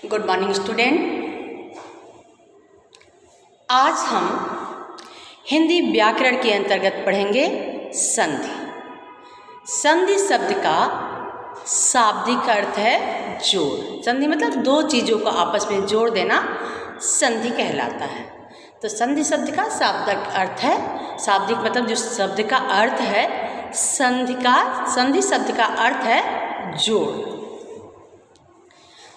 Good morning student. आज हम हिंदी व्याकरण के अंतर्गत पढ़ेंगे संधि। संधि शब्द का शाब्दिक अर्थ है जोड़। संधि मतलब दो चीज़ों को आपस में जोड़ देना संधि कहलाता है। तो संधि शब्द का शाब्दिक अर्थ है, शाब्दिक मतलब जो शब्द का अर्थ है, संधि शब्द का अर्थ है जोड़।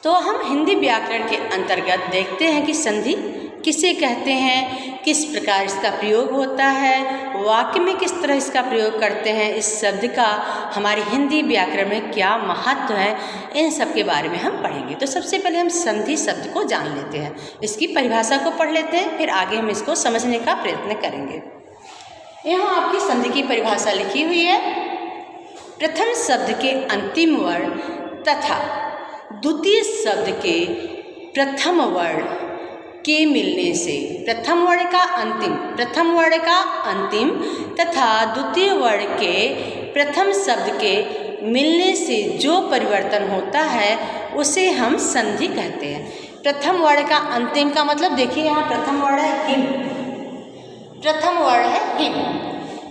तो हम हिंदी व्याकरण के अंतर्गत देखते हैं कि संधि किसे कहते हैं, किस प्रकार इसका प्रयोग होता है, वाक्य में किस तरह इसका प्रयोग करते हैं, इस शब्द का हमारी हिंदी व्याकरण में क्या महत्व है, इन सब के बारे में हम पढ़ेंगे। तो सबसे पहले हम संधि शब्द को जान लेते हैं, इसकी परिभाषा को पढ़ लेते हैं, फिर आगे हम इसको समझने का प्रयत्न करेंगे। यहाँ आपकी संधि की परिभाषा लिखी हुई है। प्रथम शब्द के अंतिम वर्ण तथा द्वितीय शब्द के प्रथम वर्ण के मिलने से, प्रथम वर्ण का अंतिम तथा द्वितीय वर्ण के प्रथम शब्द के मिलने से जो परिवर्तन होता है उसे हम संधि कहते हैं। प्रथम वर्ण का अंतिम का मतलब देखिए, यहाँ प्रथम वर्ण है हिम, प्रथम वर्ण है हिम।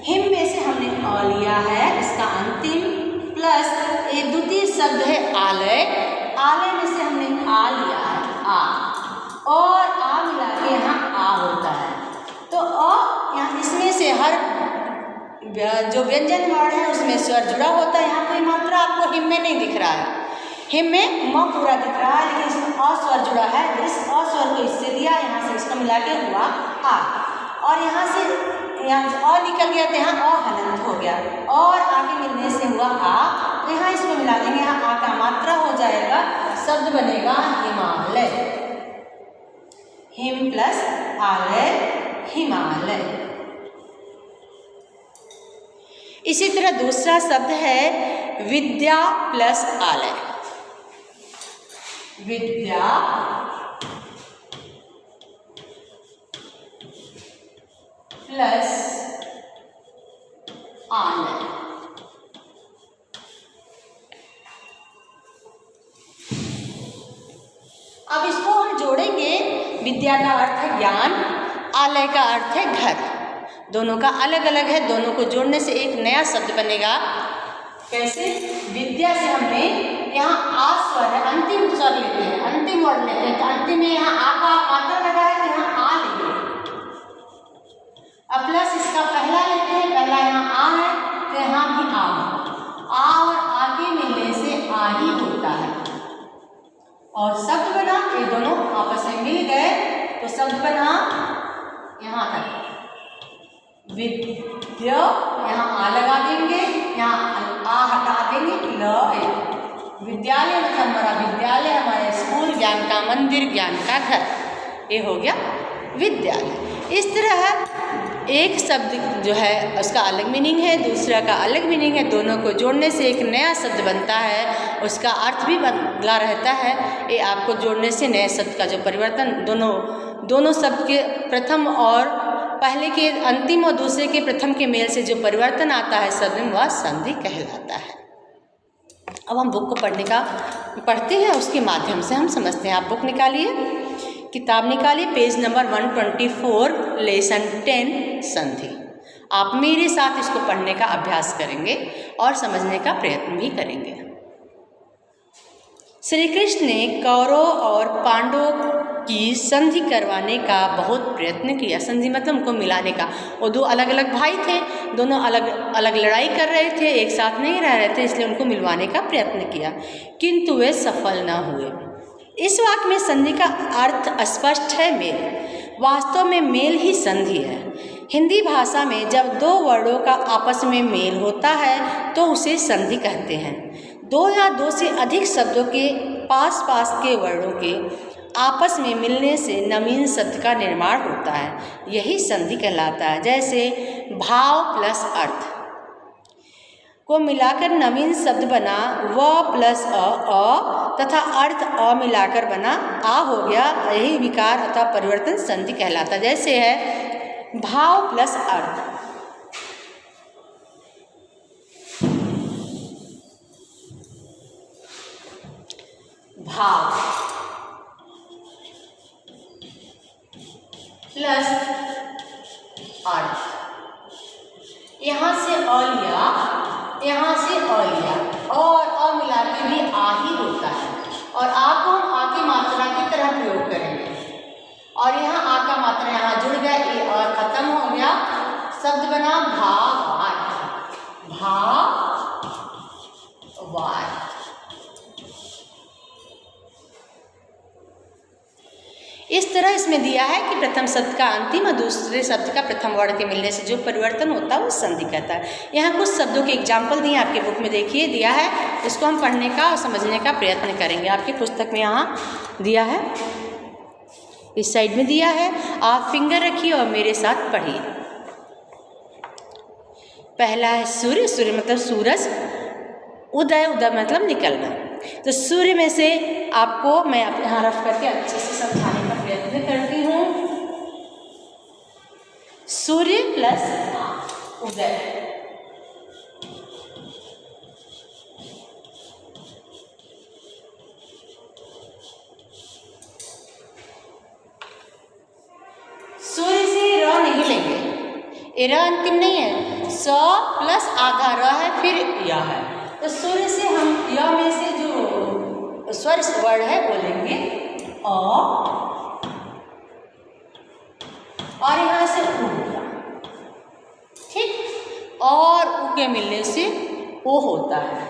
हिम में से हमने अ लिया है, इसका अंतिम, प्लस ये द्वितीय शब्द है आलय, आलय में से हमने आ लिया है आ, और आ मिला के यहाँ आ होता है। तो अ यहाँ इसमें से हर जो व्यंजन वर्ण है उसमें स्वर जुड़ा होता है। यहाँ कोई मात्रा आपको हिम में नहीं दिख रहा है, हिम में म पूरा दिख रहा है, लेकिन इसमें अ स्वर जुड़ा है। इस अ स्वर को इससे लिया, यहाँ से इसको मिला के हुआ आ, और यहाँ से अ निकल गया तो यहाँ अ हलंत हो गया, और आगे मिलने से हुआ आ, तो यहाँ इसको मिला देंगे, यहाँ आ का मात्रा हो जाएगा, शब्द बनेगा हिमालय। हिम प्लस आलय हिमालय। इसी तरह दूसरा शब्द है विद्या प्लस आलय, विद्या प्लस आलय। अब इसको हम जोड़ेंगे। विद्या का अर्थ है ज्ञान, आलय का अर्थ है घर। दोनों का अलग अलग है, दोनों को जोड़ने से एक नया शब्द बनेगा। कैसे? विद्या से हमने यहाँ आ स्वर है, अंतिम स्वर लेते हैं, अंतिम वर्ड लेते हैं, तो अंतिम में यहाँ आ का मात्रा लगा है तो यहाँ आ लेंगे। अब प्लस इसका पहला लेते हैं, पहला यहाँ आ है तो यहाँ भी आ और आगे मिलने से आ ही होता है, और शब्द बना, ये दोनों आपस में मिल गए तो शब्द बना यहाँ तक विद्या, यहाँ आ लगा देंगे, यहाँ आ हटा देंगे, ल। विद्यालय मतलब हमारा विद्यालय, हमारे स्कूल, ज्ञान का मंदिर, ज्ञान का घर, ये हो गया विद्यालय। इस तरह एक शब्द जो है उसका अलग मीनिंग है, दूसरा का अलग मीनिंग है, दोनों को जोड़ने से एक नया शब्द बनता है, उसका अर्थ भी बदला रहता है। ये आपको जोड़ने से नए शब्द का जो परिवर्तन, दोनों शब्द के प्रथम और पहले के अंतिम और दूसरे के प्रथम के मेल से जो परिवर्तन आता है शब्द में, वह संधि कहलाता है। अब हम बुक को पढ़ते हैं, उसके माध्यम से हम समझते हैं। आप बुक निकालिए, किताब निकालिए, पेज नंबर 124, लेसन 10 संधि। आप मेरे साथ इसको पढ़ने का अभ्यास करेंगे और समझने का प्रयत्न भी करेंगे। श्री कृष्ण ने कौरव और पांडवों की संधि करवाने का बहुत प्रयत्न किया। संधि मतलब उनको मिलाने का। वो दो अलग अलग भाई थे, दोनों अलग अलग लड़ाई कर रहे थे, एक साथ नहीं रह रहे थे, इसलिए उनको मिलवाने का प्रयत्न किया, किंतु वे सफल न हुए। इस वाक्य में संधि का अर्थ स्पष्ट है, मेल। वास्तव में मेल ही संधि है। हिंदी भाषा में जब दो वर्णों का आपस में मेल होता है तो उसे संधि कहते हैं। दो या दो से अधिक शब्दों के पास के वर्णों के आपस में मिलने से नवीन शब्द का निर्माण होता है, यही संधि कहलाता है। जैसे भाव प्लस अर्थ को मिलाकर नवीन शब्द बना व प्लस अ तथा अर्थ अ मिलाकर बना आ हो गया, यही विकार अथवा परिवर्तन संधि कहलाता है। जैसे है भाव प्लस अर्थ, भाव प्लस अर्थ। यहाँ से अ लिया, यहाँ से अ लिया और अ मिला के भी आ ही होता है और आ को हम आ की मात्रा की तरह प्रयोग करेंगे और यहाँ आ का मात्रा यहाँ जुड़ गया, ये अ खत्म हो गया, शब्द बना भावार्थ। भावार्थ। इस तरह इसमें दिया है कि प्रथम शब्द का अंतिम और दूसरे शब्द का प्रथम वर्ण के मिलने से जो परिवर्तन होता है वो संधि कहता है। यहाँ कुछ शब्दों के एग्जाम्पल दिए आपके बुक में, देखिए दिया है, इसको हम पढ़ने का और समझने का प्रयत्न करेंगे। आपकी पुस्तक में यहाँ दिया है, इस साइड में दिया है, आप फिंगर रखिए और मेरे साथ पढ़िए। पहला है सूर्य। सूर्य मतलब सूरज, उदय, उदय मतलब निकलना। तो सूर्य में से आपको मैं यहाँ रफ करके अच्छे से समझाने का प्रयत्न करती हूँ। सूर्य प्लस उदय, सूर्य से र नहीं लेंगे, ए र अंतिम नहीं है, स प्लस आधा र है फिर या है। तो सूर्य से हम य में से जो स्वर वर्ण है बोलेंगे और यहाँ से उ होगा, ठीक, और उ के मिलने से ओ होता है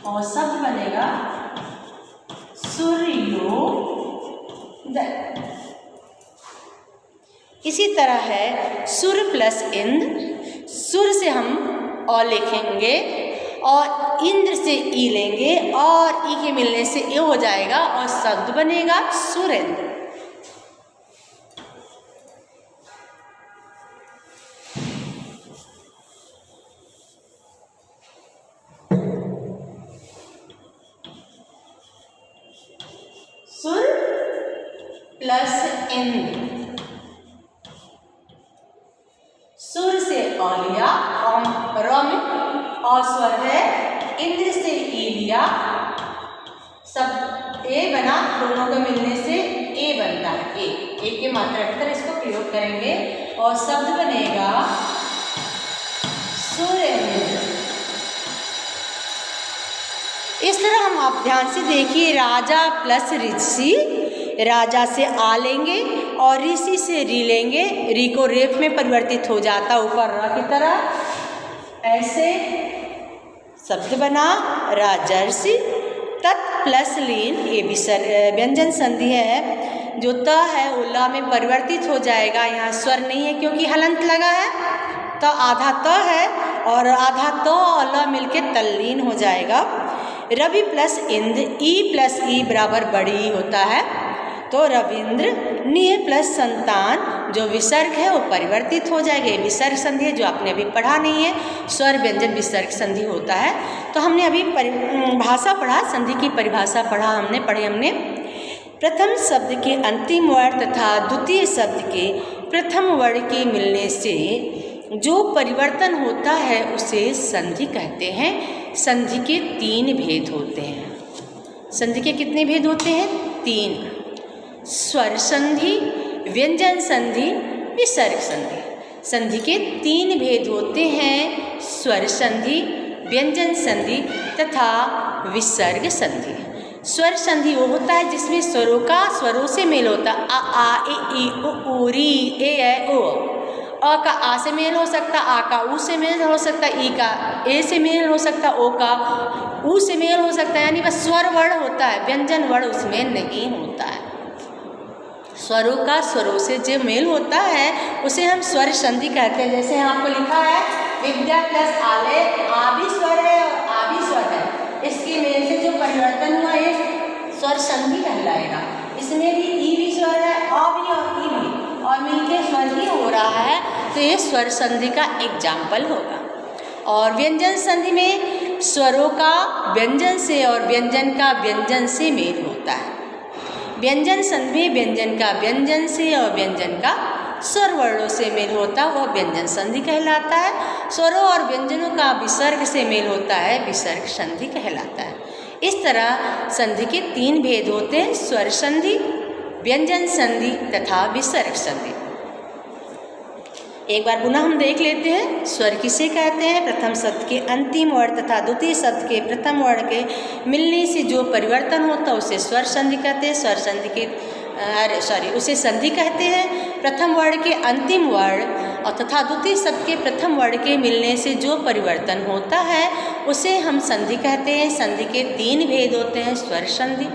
और शब्द बनेगा सूर्योदय। इसी तरह है सुर प्लस इंद्र। सुर से हम अ लिखेंगे और इंद्र से ई लेंगे और ई के मिलने से ए हो जाएगा और शब्द बनेगा सुरेंद्र। सुर प्लस इंद्र, सुर से अ लिया और र में अ स्वर है, इंद्र से ई लिया, शब्द ए बना, दोनों को मिलने से ए बनता है, ए के मात्रा की तरह इसको प्रयोग करेंगे और शब्द बनेगा सुरेंद्र। इस तरह हम आप ध्यान से देखिए, राजा प्लस ऋषि, राजा से आ लेंगे और ऋषि से री लेंगे, री को रेफ में परिवर्तित हो जाता ऊपर र की तरह, ऐसे शब्द बना राजर्षि। तत् प्लस लीन, ये भी व्यंजन संधि है, जो त है वो ल में परिवर्तित हो जाएगा, यहाँ स्वर नहीं है क्योंकि हलंत लगा है, तो आधा त है और आधा त और ल मिलके तल्लीन हो जाएगा। रवि प्लस इंद्र, ई प्लस ई बराबर बड़ी होता है, तो रविंद्र। निह प्लस संतान, जो विसर्ग है वो परिवर्तित हो जाएगा, विसर्ग संधि है जो आपने अभी पढ़ा नहीं है, स्वर व्यंजन विसर्ग संधि होता है। तो हमने अभी भाषा पढ़ा, संधि की परिभाषा पढ़ी हमने प्रथम शब्द के अंतिम वर्ण तथा द्वितीय शब्द के प्रथम वर्ण के मिलने से जो परिवर्तन होता है उसे संधि कहते हैं। संधि के 3 भेद होते हैं। संधि के कितने भेद होते हैं? 3। स्वर संधि, व्यंजन संधि, विसर्ग संधि। संधि के 3 भेद होते हैं, स्वर संधि, व्यंजन संधि तथा विसर्ग संधि। स्वर संधि वो होता है जिसमें स्वरों का स्वरों से मेल होता है, आ ए ई उ री ए ऐ ओ। अ का आ से मेल हो सकता, आ का उ से मेल हो सकता, ई का ए से मेल हो सकता, ओ का उ से मेल हो सकता है, यानी बस स्वर वर्ण होता है, व्यंजन वर्ण उसमें नहीं होता है। स्वरों का स्वरों से जो मेल होता है उसे हम स्वर संधि कहते हैं। जैसे आपको लिखा है विद्या प्लस आलय, आ भी स्वर है और आ भी स्वर है, इसके मेल से जो परिवर्तन हुआ ये स्वर संधि कहलाएगा। इसमें भी ई भी स्वर है, अ भी और ई भी, और मिलके स्वर ही हो रहा है, तो ये स्वर संधि का एग्जाम्पल होगा। और व्यंजन संधि में स्वरों का व्यंजन से और व्यंजन का व्यंजन से मेल होता है। व्यंजन संधि में व्यंजन का व्यंजन से और व्यंजन का स्वर वर्णों से मेल होता है, वह व्यंजन संधि कहलाता है। स्वरों और व्यंजनों का विसर्ग से मेल होता है, विसर्ग संधि कहलाता है। इस तरह संधि के 3 भेद होते हैं, स्वर संधि, व्यंजन संधि तथा विसर्ग संधि। एक बार पुनः हम देख लेते हैं। स्वर किसे कहते हैं? प्रथम शब्द के अंतिम वर्ण तथा द्वितीय शब्द के प्रथम वर्ण के मिलने से जो परिवर्तन होता है उसे स्वर संधि कहते हैं। स्वर संधि के उसे संधि कहते हैं। प्रथम वर्ण के अंतिम वर्ण और तथा द्वितीय शब्द के प्रथम वर्ण के मिलने से जो परिवर्तन होता है उसे हम संधि कहते हैं। संधि के 3 भेद होते हैं, स्वर संधि,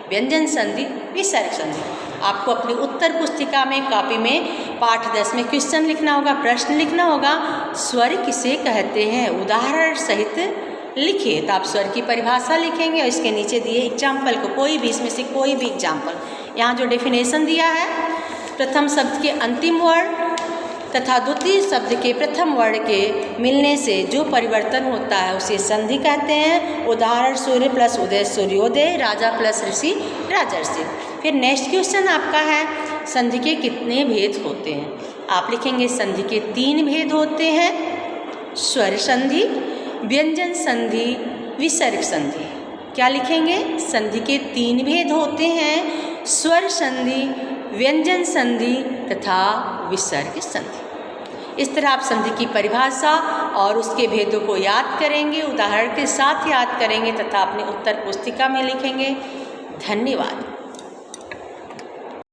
व्यंजन संधि, विसर्ग संधि। आपको अपनी उत्तर पुस्तिका में कॉपी में पाठ 10 में क्वेश्चन लिखना होगा, प्रश्न लिखना होगा। स्वर किसे कहते हैं उदाहरण सहित लिखिए। तो आप स्वर की परिभाषा लिखेंगे और इसके नीचे दिए एग्जाम्पल को, कोई भी इसमें से कोई भी एग्जाम्पल। यहाँ जो डेफिनेशन दिया है, प्रथम शब्द के अंतिम वर्ण तथा द्वितीय शब्द के प्रथम वर्ण के मिलने से जो परिवर्तन होता है उसे संधि कहते हैं। उदाहरण सूर्य प्लस उदय सूर्योदय, राजा प्लस ऋषि राजर्षि। फिर नेक्स्ट क्वेश्चन आपका है, संधि के कितने भेद होते हैं? आप लिखेंगे संधि के 3 भेद होते हैं, स्वर संधि, व्यंजन संधि, विसर्ग संधि। क्या लिखेंगे? संधि के 3 भेद होते हैं, स्वर संधि, व्यंजन संधि तथा विसर्ग संधि। इस तरह आप संधि की परिभाषा और उसके भेदों को याद करेंगे, उदाहरण के साथ याद करेंगे तथा अपनी उत्तर पुस्तिका में लिखेंगे। धन्यवाद।